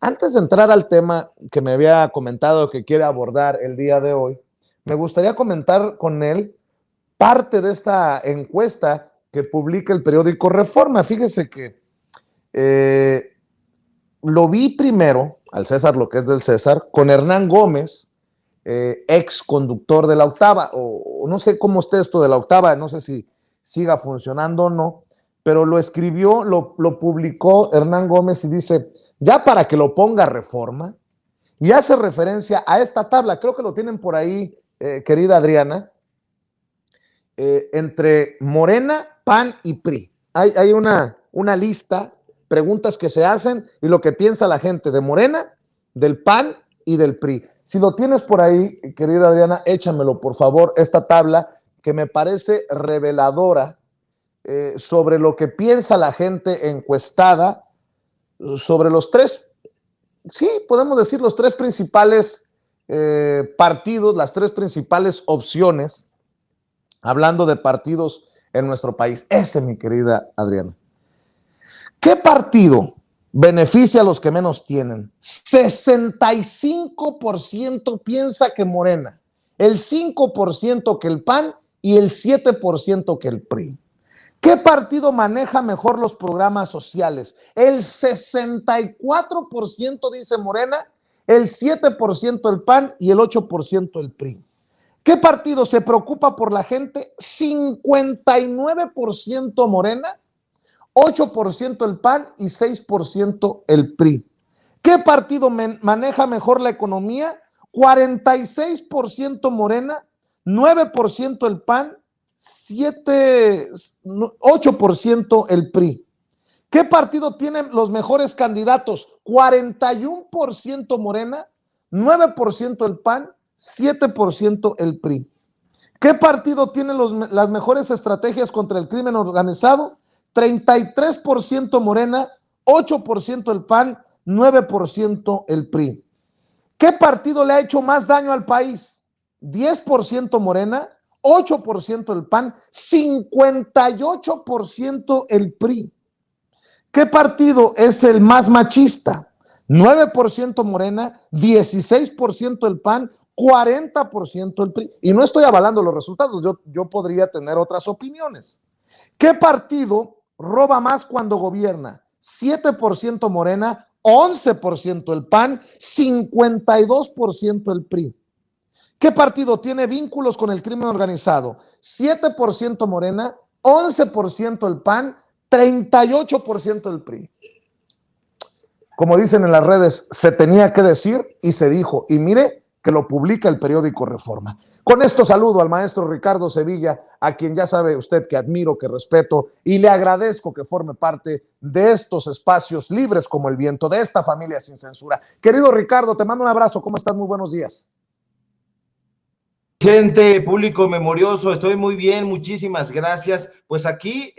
Antes de entrar al tema que me había comentado que quiere abordar el día de hoy, me gustaría comentar con él parte de esta encuesta que publica el periódico Reforma. Fíjese que lo vi primero, al César lo que es del César, con Hernán Gómez, ex conductor de la Octava, o no sé cómo esté esto de la Octava, no sé si siga funcionando o no, pero lo escribió, lo publicó Hernán Gómez y dice, ya para que lo ponga Reforma, y hace referencia a esta tabla, creo que lo tienen por ahí, querida Adriana, entre Morena, PAN y PRI. Hay una lista, preguntas que se hacen y lo que piensa la gente de Morena, del PAN y del PRI. Si lo tienes por ahí, querida Adriana, échamelo, por favor, esta tabla que me parece reveladora sobre lo que piensa la gente encuestada sobre los tres, sí, podemos decir los tres principales partidos, las tres principales opciones, hablando de partidos en nuestro país. Ese, mi querida Adriana. ¿Qué partido beneficia a los que menos tienen? 65% piensa que Morena, el 5% que el PAN y el 7% que el PRI. ¿Qué partido maneja mejor los programas sociales? El 64% dice Morena, el 7% el PAN y el 8% el PRI. ¿Qué partido se preocupa por la gente? 59% Morena, 8% el PAN y 6% el PRI. ¿Qué partido maneja mejor la economía? 46% Morena, 9% el PAN, 8% el PRI. ¿Qué partido tiene los mejores candidatos? 41% Morena, 9% el PAN, 7% el PRI. ¿Qué partido tiene las mejores estrategias contra el crimen organizado? 33% Morena, 8% el PAN, 9% el PRI. ¿Qué partido le ha hecho más daño al país? 10% Morena, 8% el PAN, 58% el PRI. ¿Qué partido es el más machista? 9% Morena, 16% el PAN, 40% el PRI. Y no estoy avalando los resultados, yo podría tener otras opiniones. ¿Qué partido roba más cuando gobierna? 7% Morena, 11% el PAN, 52% el PRI. ¿Qué partido tiene vínculos con el crimen organizado? 7% Morena, 11% el PAN, 38% el PRI. Como dicen en las redes, se tenía que decir y se dijo. Y mire que lo publica el periódico Reforma. Con esto saludo al maestro Ricardo Sevilla, a quien ya sabe usted que admiro, que respeto y le agradezco que forme parte de estos espacios libres como el viento, de esta familia sin censura. Querido Ricardo, te mando un abrazo. ¿Cómo estás? Muy buenos días. Gente, público memorioso, estoy muy bien, muchísimas gracias. Pues aquí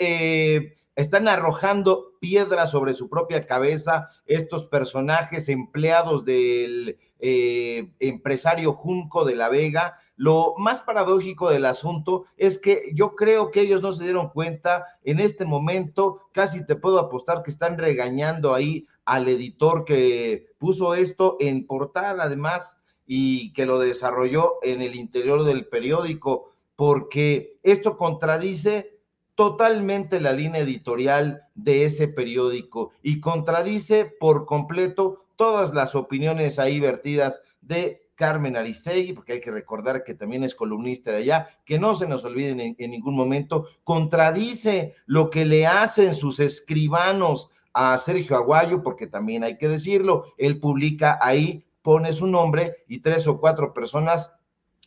están arrojando piedras sobre su propia cabeza estos personajes empleados del empresario Junco de la Vega. Lo más paradójico del asunto es que yo creo que ellos no se dieron cuenta en este momento, casi te puedo apostar que están regañando ahí al editor que puso esto en portada, además, y que lo desarrolló en el interior del periódico, porque esto contradice totalmente la línea editorial de ese periódico y contradice por completo todas las opiniones ahí vertidas de Carmen Aristegui, porque hay que recordar que también es columnista de allá, que no se nos olviden en ningún momento, contradice lo que le hacen sus escribanos a Sergio Aguayo, porque también hay que decirlo, él publica ahí, pone su nombre y 3 o 4 personas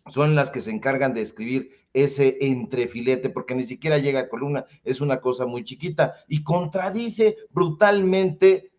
son las que se encargan de escribir ese entrefilete, porque ni siquiera llega a columna, es una cosa muy chiquita, y contradice brutalmente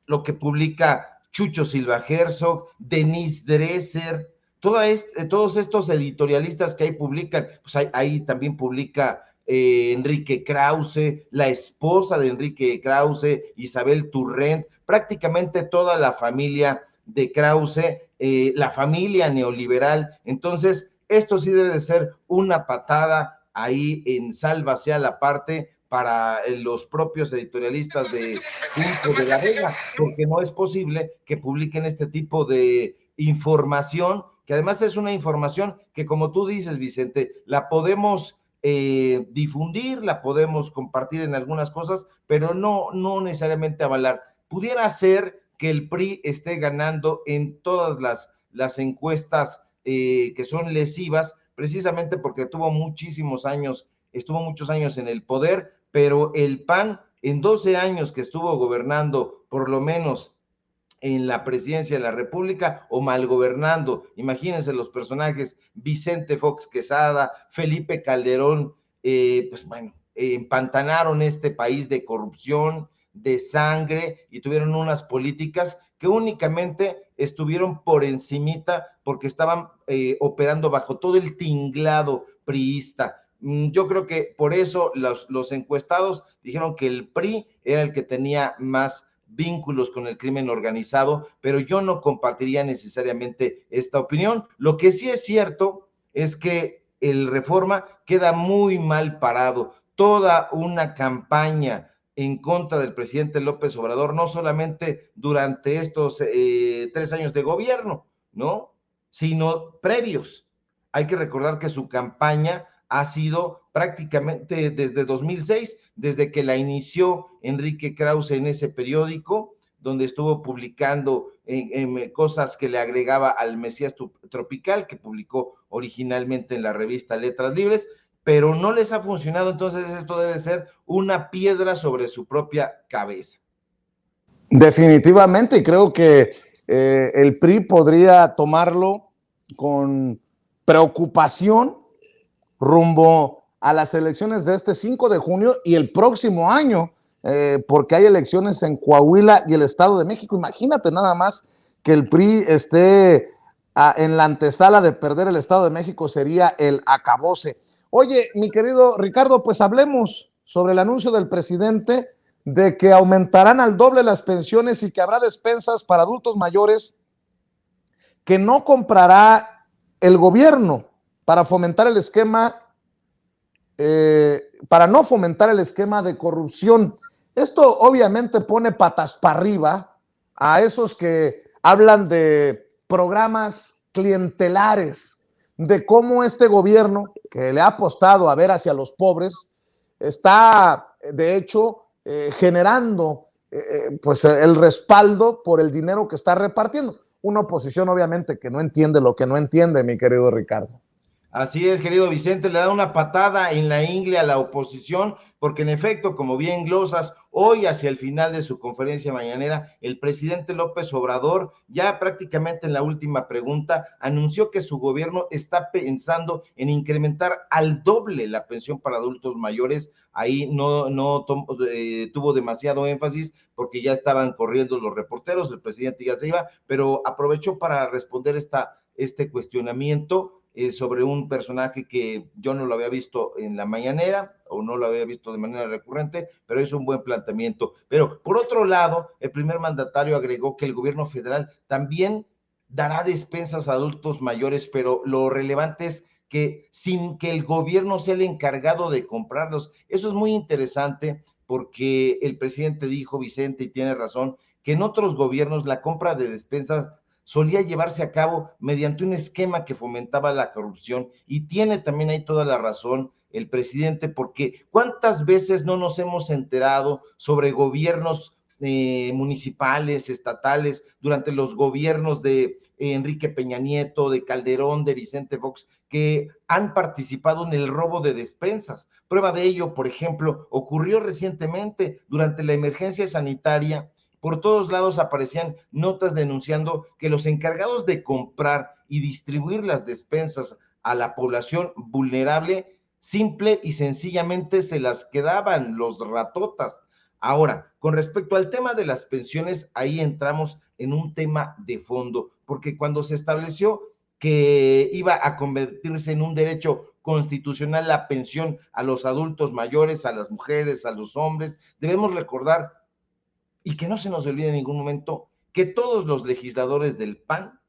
lo que publica Chucho Silva Herzog, Denise Dresser, todos estos editorialistas que ahí publican, pues ahí también publica Enrique Krause, la esposa de Enrique Krause, Isabel Turrent, prácticamente toda la familia de Krause, la familia neoliberal. Entonces, esto sí debe de ser una patada ahí en sálvase a la parte, para los propios editorialistas de Punto de la Vega, porque no es posible que publiquen este tipo de información, que además es una información que, como tú dices, Vicente, la podemos difundir, la podemos compartir en algunas cosas, pero no necesariamente avalar. Pudiera ser que el PRI esté ganando en todas las encuestas que son lesivas, precisamente porque estuvo muchos años en el poder, pero el PAN en 12 años que estuvo gobernando, por lo menos en la presidencia de la República, o mal gobernando. Imagínense los personajes: Vicente Fox Quesada, Felipe Calderón, pues bueno, empantanaron este país de corrupción, de sangre, y tuvieron unas políticas que únicamente estuvieron por encimita porque estaban operando bajo todo el tinglado priista. Yo creo que por eso los encuestados dijeron que el PRI era el que tenía más vínculos con el crimen organizado, pero yo no compartiría necesariamente esta opinión. Lo que sí es cierto es que el Reforma queda muy mal parado. Toda una campaña en contra del presidente López Obrador, no solamente durante estos 3 años de gobierno, ¿no? Sino previos. Hay que recordar que su campaña ha sido prácticamente desde 2006, desde que la inició Enrique Krause en ese periódico, donde estuvo publicando cosas que le agregaba al Mesías Tropical, que publicó originalmente en la revista Letras Libres, pero no les ha funcionado. Entonces esto debe ser una piedra sobre su propia cabeza. Definitivamente, y creo que el PRI podría tomarlo con preocupación rumbo a las elecciones de este 5 de junio y el próximo año, porque hay elecciones en Coahuila y el Estado de México. Imagínate nada más que el PRI esté en la antesala de perder el Estado de México, sería el acabose. Oye, mi querido Ricardo, pues hablemos sobre el anuncio del presidente de que aumentarán al doble las pensiones y que habrá despensas para adultos mayores que no comprará el gobierno para fomentar el esquema, para no fomentar el esquema de corrupción. Esto obviamente pone patas para arriba a esos que hablan de programas clientelares, de cómo este gobierno, que le ha apostado a ver hacia los pobres, está de hecho generando pues el respaldo por el dinero que está repartiendo. Una oposición obviamente que no entiende lo que no entiende, mi querido Ricardo. Así es, querido Vicente, le da una patada en la ingle a la oposición, porque en efecto, como bien glosas, hoy hacia el final de su conferencia mañanera, el presidente López Obrador, ya prácticamente en la última pregunta, anunció que su gobierno está pensando en incrementar al doble la pensión para adultos mayores. Ahí no tuvo demasiado énfasis porque ya estaban corriendo los reporteros, el presidente ya se iba, pero aprovechó para responder este cuestionamiento sobre un personaje que yo no lo había visto en la mañanera o no lo había visto de manera recurrente, pero es un buen planteamiento. Pero por otro lado, el primer mandatario agregó que el gobierno federal también dará despensas a adultos mayores, pero lo relevante es que sin que el gobierno sea el encargado de comprarlos. Eso es muy interesante porque el presidente dijo, Vicente, y tiene razón, que en otros gobiernos la compra de despensas solía llevarse a cabo mediante un esquema que fomentaba la corrupción, y tiene también ahí toda la razón el presidente, porque cuántas veces no nos hemos enterado sobre gobiernos municipales, estatales, durante los gobiernos de Enrique Peña Nieto, de Calderón, de Vicente Fox, que han participado en el robo de despensas. Prueba de ello, por ejemplo, ocurrió recientemente durante la emergencia sanitaria. Por todos lados aparecían notas denunciando que los encargados de comprar y distribuir las despensas a la población vulnerable, simple y sencillamente se las quedaban los ratotas. Ahora, con respecto al tema de las pensiones, ahí entramos en un tema de fondo, porque cuando se estableció que iba a convertirse en un derecho constitucional la pensión a los adultos mayores, a las mujeres, a los hombres, debemos recordar, y que no se nos olvide en ningún momento, que todos los legisladores del PAN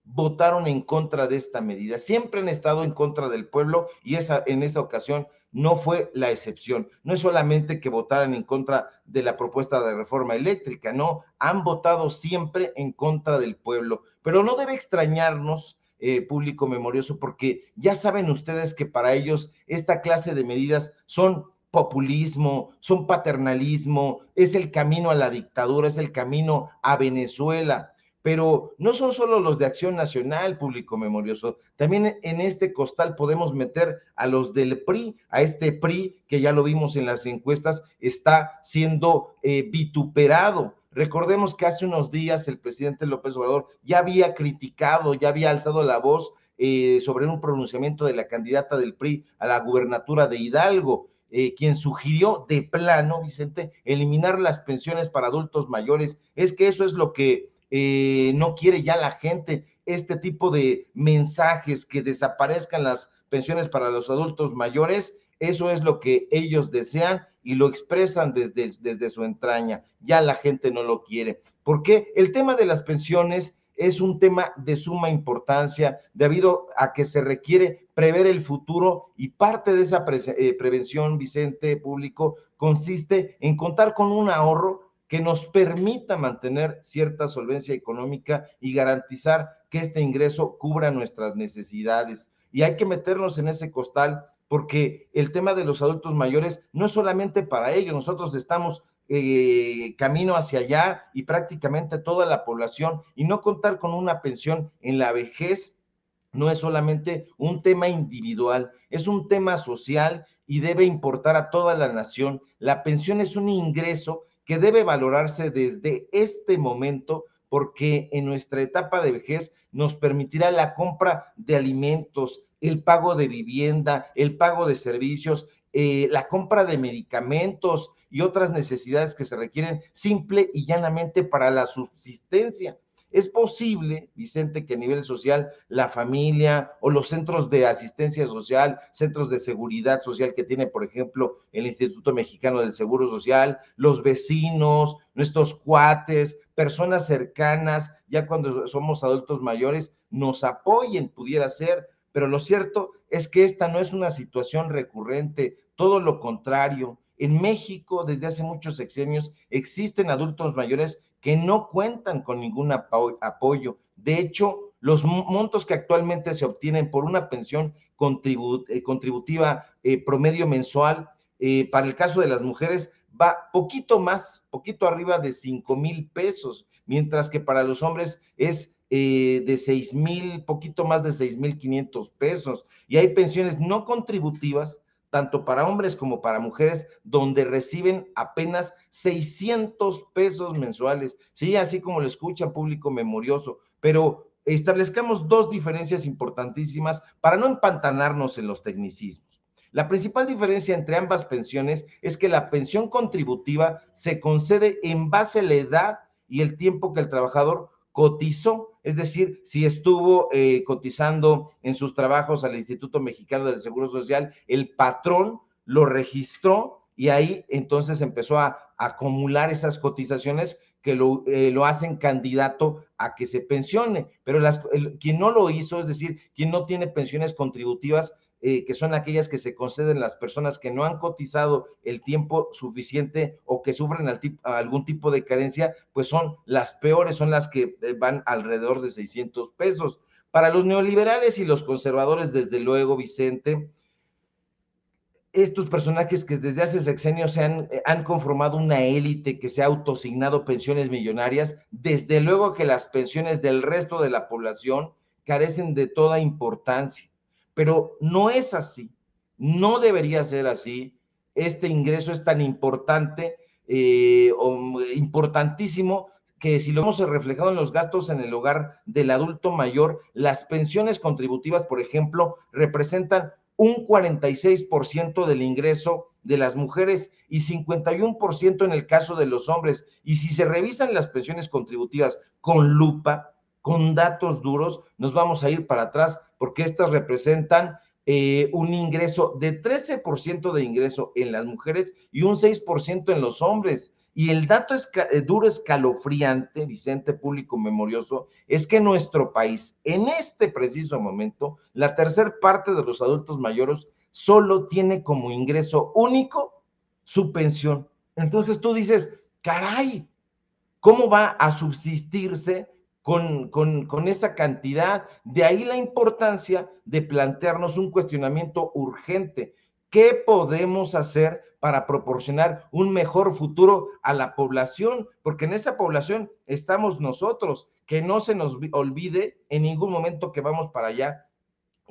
votaron en contra de esta medida. Siempre han estado en contra del pueblo, y en esa ocasión no fue la excepción. No es solamente que votaran en contra de la propuesta de reforma eléctrica, no, han votado siempre en contra del pueblo, pero no debe extrañarnos, público memorioso, porque ya saben ustedes que para ellos esta clase de medidas son populismo, son paternalismo, es el camino a la dictadura, es el camino a Venezuela. Pero no son solo los de Acción Nacional, público memorioso, también en este costal podemos meter a los del PRI, a este PRI que ya lo vimos en las encuestas, está siendo vituperado. Recordemos que hace unos días el presidente López Obrador ya había criticado, ya había alzado la voz sobre un pronunciamiento de la candidata del PRI a la gubernatura de Hidalgo, quien sugirió de plano, Vicente, eliminar las pensiones para adultos mayores. Es que eso es lo que no quiere ya la gente, este tipo de mensajes, que desaparezcan las pensiones para los adultos mayores. Eso es lo que ellos desean y lo expresan desde su entraña. Ya la gente no lo quiere. ¿Por qué? El tema de las pensiones es un tema de suma importancia, debido a que se requiere prever el futuro, y parte de esa prevención, Vicente, público, consiste en contar con un ahorro que nos permita mantener cierta solvencia económica y garantizar que este ingreso cubra nuestras necesidades. Y hay que meternos en ese costal, porque el tema de los adultos mayores no es solamente para ellos, nosotros estamos camino hacia allá, y prácticamente toda la población, y no contar con una pensión en la vejez no es solamente un tema individual, es un tema social y debe importar a toda la nación. La pensión es un ingreso que debe valorarse desde este momento, porque en nuestra etapa de vejez nos permitirá la compra de alimentos, el pago de vivienda, el pago de servicios, la compra de medicamentos y otras necesidades que se requieren simple y llanamente para la subsistencia. Es posible, Vicente, que a nivel social la familia o los centros de asistencia social, centros de seguridad social que tiene, por ejemplo, el Instituto Mexicano del Seguro Social, los vecinos, nuestros cuates, personas cercanas, ya cuando somos adultos mayores, nos apoyen, pudiera ser. Pero lo cierto es que esta no es una situación recurrente, todo lo contrario. En México, desde hace muchos sexenios, existen adultos mayores que no cuentan con ningún apoyo. De hecho, los montos que actualmente se obtienen por una pensión contributiva promedio mensual, para el caso de las mujeres, va poquito más, poquito arriba de 5,000 pesos, mientras que para los hombres es de 6,000, poquito más de 6,500 pesos. Y hay pensiones no contributivas, tanto para hombres como para mujeres, donde reciben apenas 600 pesos mensuales. Sí, así como lo escuchan, público memorioso, pero establezcamos dos diferencias importantísimas para no empantanarnos en los tecnicismos. La principal diferencia entre ambas pensiones es que la pensión contributiva se concede en base a la edad y el tiempo que el trabajador cotizó, es decir, si estuvo cotizando en sus trabajos al Instituto Mexicano del Seguro Social, el patrón lo registró y ahí entonces empezó a acumular esas cotizaciones que lo hacen candidato a que se pensione, pero quien no lo hizo, es decir, quien no tiene pensiones contributivas, que son aquellas que se conceden las personas que no han cotizado el tiempo suficiente o que sufren algún tipo de carencia, pues son las peores, son las que van alrededor de 600 pesos. Para los neoliberales y los conservadores, desde luego, Vicente, estos personajes que desde hace sexenios han conformado una élite que se ha autosignado pensiones millonarias, desde luego que las pensiones del resto de la población carecen de toda importancia. Pero no es así, no debería ser así. Este ingreso es tan importante, importantísimo, que si lo hemos reflejado en los gastos en el hogar del adulto mayor, las pensiones contributivas, por ejemplo, representan un 46% del ingreso de las mujeres y 51% en el caso de los hombres. Y si se revisan las pensiones contributivas con lupa, con datos duros, nos vamos a ir para atrás, porque estas representan un ingreso de 13% de ingreso en las mujeres y un 6% en los hombres. Y el dato duro, escalofriante, Vicente, público memorioso, es que en nuestro país, en este preciso momento, la tercera parte de los adultos mayores solo tiene como ingreso único su pensión. Entonces tú dices, caray, ¿cómo va a subsistirse con esa cantidad? De ahí la importancia de plantearnos un cuestionamiento urgente. ¿Qué podemos hacer para proporcionar un mejor futuro a la población? Porque en esa población estamos nosotros, que no se nos olvide en ningún momento que vamos para allá.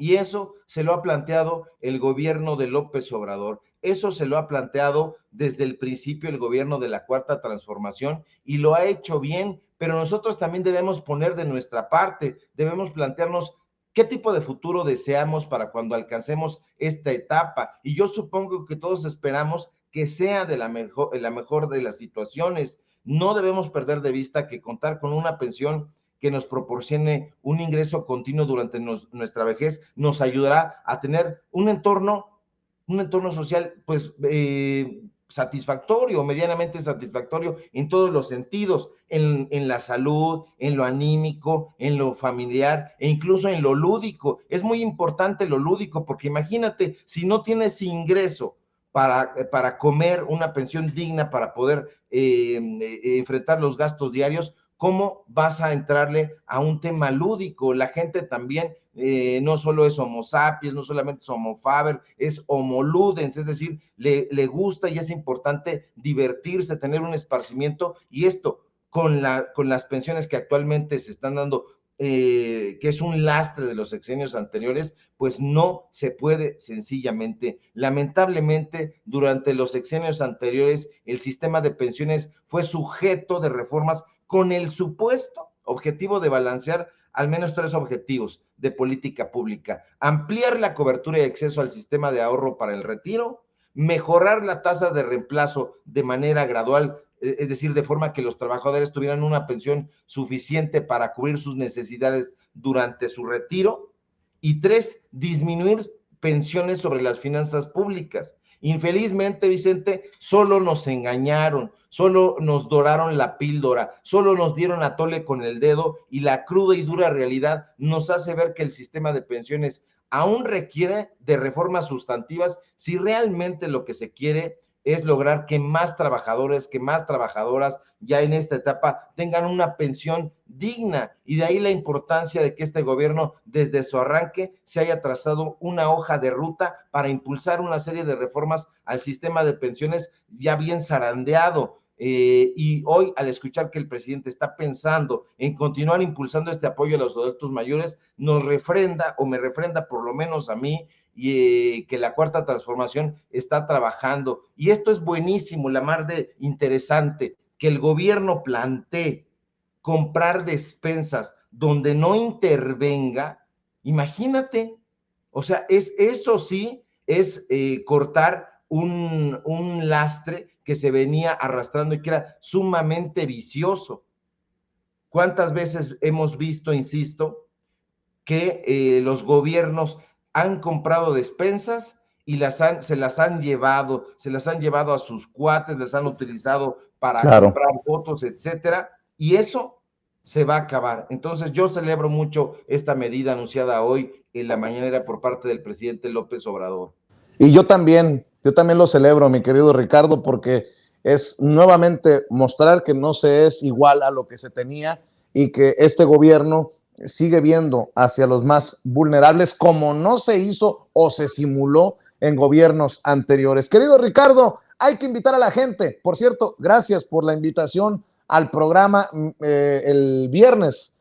Y eso se lo ha planteado el gobierno de López Obrador. Eso se lo ha planteado desde el principio el gobierno de la Cuarta Transformación y lo ha hecho bien, pero nosotros también debemos poner de nuestra parte, debemos plantearnos qué tipo de futuro deseamos para cuando alcancemos esta etapa. Y yo supongo que todos esperamos que sea de la mejor de las situaciones. No debemos perder de vista que contar con una pensión que nos proporcione un ingreso continuo durante nuestra vejez, nos ayudará a tener un entorno social, pues, satisfactorio, medianamente satisfactorio en todos los sentidos, en la salud, en lo anímico, en lo familiar e incluso en lo lúdico. Es muy importante lo lúdico, porque imagínate, si no tienes ingreso para comer, una pensión digna para poder enfrentar los gastos diarios, ¿cómo vas a entrarle a un tema lúdico? La gente también no solo es homo sapiens, no solamente es homo faber, es homo ludens, es decir, le gusta y es importante divertirse, tener un esparcimiento, y esto con las pensiones que actualmente se están dando, que es un lastre de los sexenios anteriores, pues no se puede sencillamente. Lamentablemente, durante los sexenios anteriores, el sistema de pensiones fue sujeto de reformas con el supuesto objetivo de balancear al menos 3 objetivos de política pública: ampliar la cobertura y acceso al sistema de ahorro para el retiro, mejorar la tasa de reemplazo de manera gradual, es decir, de forma que los trabajadores tuvieran una pensión suficiente para cubrir sus necesidades durante su retiro, y 3, disminuir pensiones sobre las finanzas públicas. Infelizmente, Vicente, solo nos engañaron, solo nos doraron la píldora, solo nos dieron a tole con el dedo, y la cruda y dura realidad nos hace ver que el sistema de pensiones aún requiere de reformas sustantivas si realmente lo que se quiere es lograr que más trabajadores, que más trabajadoras ya en esta etapa tengan una pensión digna. Y de ahí la importancia de que este gobierno desde su arranque se haya trazado una hoja de ruta para impulsar una serie de reformas al sistema de pensiones ya bien zarandeado. Y hoy, al escuchar que el presidente está pensando en continuar impulsando este apoyo a los adultos mayores, nos refrenda, o me refrenda por lo menos a mí, y que la Cuarta Transformación está trabajando. Y esto es buenísimo, la mar de interesante, que el gobierno plantee comprar despensas donde no intervenga. Imagínate, o sea, eso sí es cortar un lastre que se venía arrastrando y que era sumamente vicioso. ¿Cuántas veces hemos visto, insisto, que los gobiernos han comprado despensas y se las han llevado a sus cuates, las han utilizado para Claro. comprar votos, etcétera, y eso se va a acabar? Entonces yo celebro mucho esta medida anunciada hoy en la mañanera por parte del presidente López Obrador. Y yo también lo celebro, mi querido Ricardo, porque es nuevamente mostrar que no se es igual a lo que se tenía y que este gobierno sigue viendo hacia los más vulnerables, como no se hizo o se simuló en gobiernos anteriores. Querido Ricardo, hay que invitar a la gente. Por cierto, gracias por la invitación al programa el viernes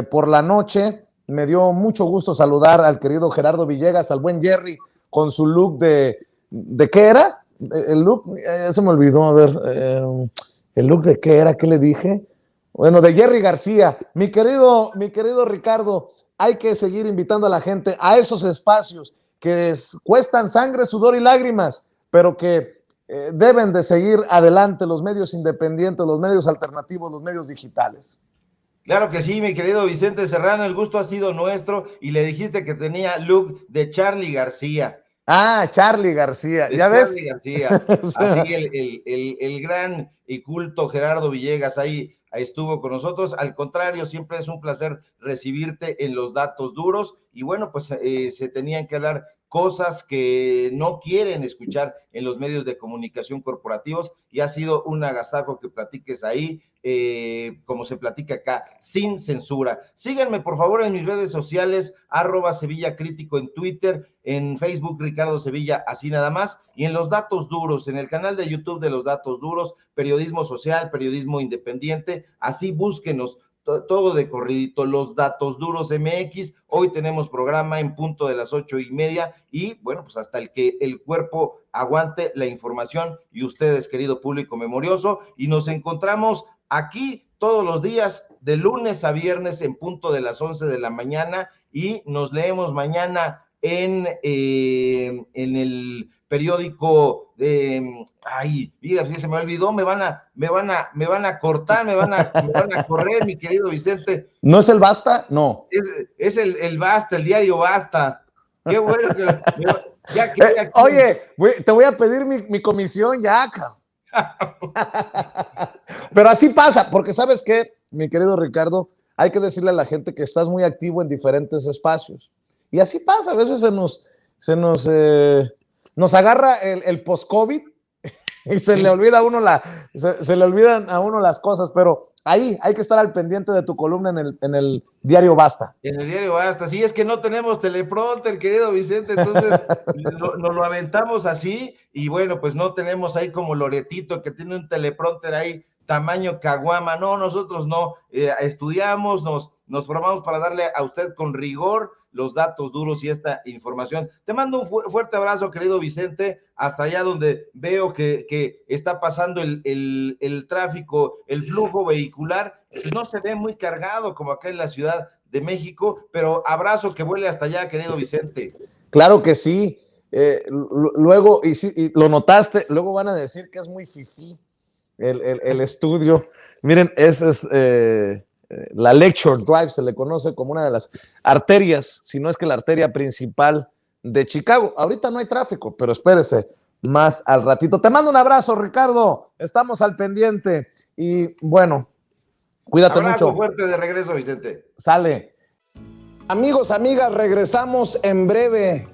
por la noche. Me dio mucho gusto saludar al querido Gerardo Villegas, al buen Jerry, con su look ¿de qué era? El look, se me olvidó, a ver, el look de qué era, ¿qué le dije? Bueno, de Jerry García. Mi querido Ricardo, hay que seguir invitando a la gente a esos espacios que cuestan sangre, sudor y lágrimas, pero que deben de seguir adelante los medios independientes, los medios alternativos, los medios digitales. Claro que sí, mi querido Vicente Serrano, el gusto ha sido nuestro, y le dijiste que tenía look de Charly García. Ah, Charly García, De ¿ya ves? Charly García. Así el gran y culto Gerardo Villegas ahí estuvo con nosotros. Al contrario, siempre es un placer recibirte en los datos duros, y bueno, pues se tenían que hablar cosas que no quieren escuchar en los medios de comunicación corporativos, y ha sido un agasajo que platiques ahí, como se platica acá, sin censura. Síganme por favor en mis redes sociales, @SevillaCrítico en Twitter, en Facebook Ricardo Sevilla, así nada más, y en Los Datos Duros, en el canal de YouTube de Los Datos Duros, periodismo social, periodismo independiente, así búsquenos, todo de corridito, Los Datos Duros MX. Hoy tenemos programa en punto de las 8:30, y bueno, pues hasta que el cuerpo aguante la información, y ustedes, querido público memorioso, y nos encontramos aquí todos los días, de lunes a viernes, en punto de las 11 de la mañana, y nos leemos mañana en el periódico de, diga, si se me olvidó, me van a cortar, me van a correr, mi querido Vicente. ¿No es el Basta? No. Es el Basta, el diario Basta. Qué bueno que oye, te voy a pedir mi comisión ya, cabrón. Pero así pasa, porque ¿sabes qué, mi querido Ricardo? Hay que decirle a la gente que estás muy activo en diferentes espacios. Y así pasa, a veces nos agarra el post-COVID y se le olvida a uno se le olvidan a uno las cosas, pero ahí hay que estar al pendiente de tu columna en el diario Basta. En el diario Basta, sí, es que no tenemos teleprompter, querido Vicente, entonces nos lo aventamos así, y bueno, pues no tenemos ahí como Loretito, que tiene un teleprompter ahí tamaño caguama. No, nosotros no, estudiamos, nos formamos para darle a usted con rigor los datos duros y esta información. Te mando un fuerte abrazo, querido Vicente, hasta allá donde veo que está pasando el tráfico, el flujo vehicular. No se ve muy cargado como acá en la Ciudad de México, pero abrazo que vuele hasta allá, querido Vicente. Claro que sí. Luego, y lo notaste, luego van a decir que es muy fifí el estudio. Miren, ese es la Lecture Drive, se le conoce como una de las arterias, si no es que la arteria principal de Chicago. Ahorita no hay tráfico, pero espérese más al ratito. Te mando un abrazo, Ricardo. Estamos al pendiente. Y bueno, cuídate mucho. Abrazo fuerte de regreso, Vicente. Sale. Amigos, amigas, regresamos en breve.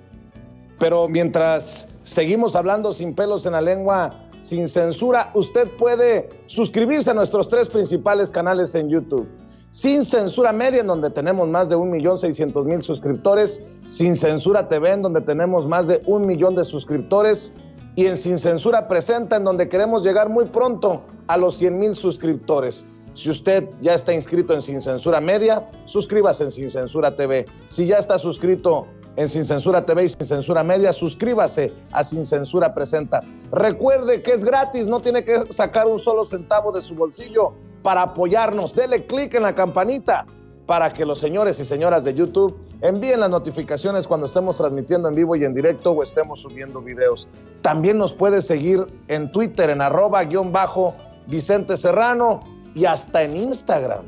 Pero mientras seguimos hablando sin pelos en la lengua, sin censura, usted puede suscribirse a nuestros 3 principales canales en YouTube. Sin Censura Media, en donde tenemos más de 1,600,000 suscriptores. Sin Censura TV, en donde tenemos más de 1 millón de suscriptores. Y en Sin Censura Presenta, en donde queremos llegar muy pronto a los 100,000 suscriptores. Si usted ya está inscrito en Sin Censura Media, suscríbase en Sin Censura TV. Si ya está suscrito en Sin Censura TV y Sin Censura Media, suscríbase a Sin Censura Presenta. Recuerde que es gratis, no tiene que sacar un solo centavo de su bolsillo para apoyarnos. Dele clic en la campanita para que los señores y señoras de YouTube envíen las notificaciones cuando estemos transmitiendo en vivo y en directo o estemos subiendo videos. También nos puede seguir en Twitter en @_Vicente Serrano y hasta en Instagram.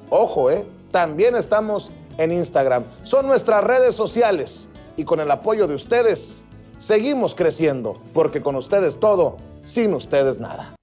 Ojo, también estamos en Instagram. Son nuestras redes sociales y con el apoyo de ustedes seguimos creciendo, porque con ustedes todo, sin ustedes nada.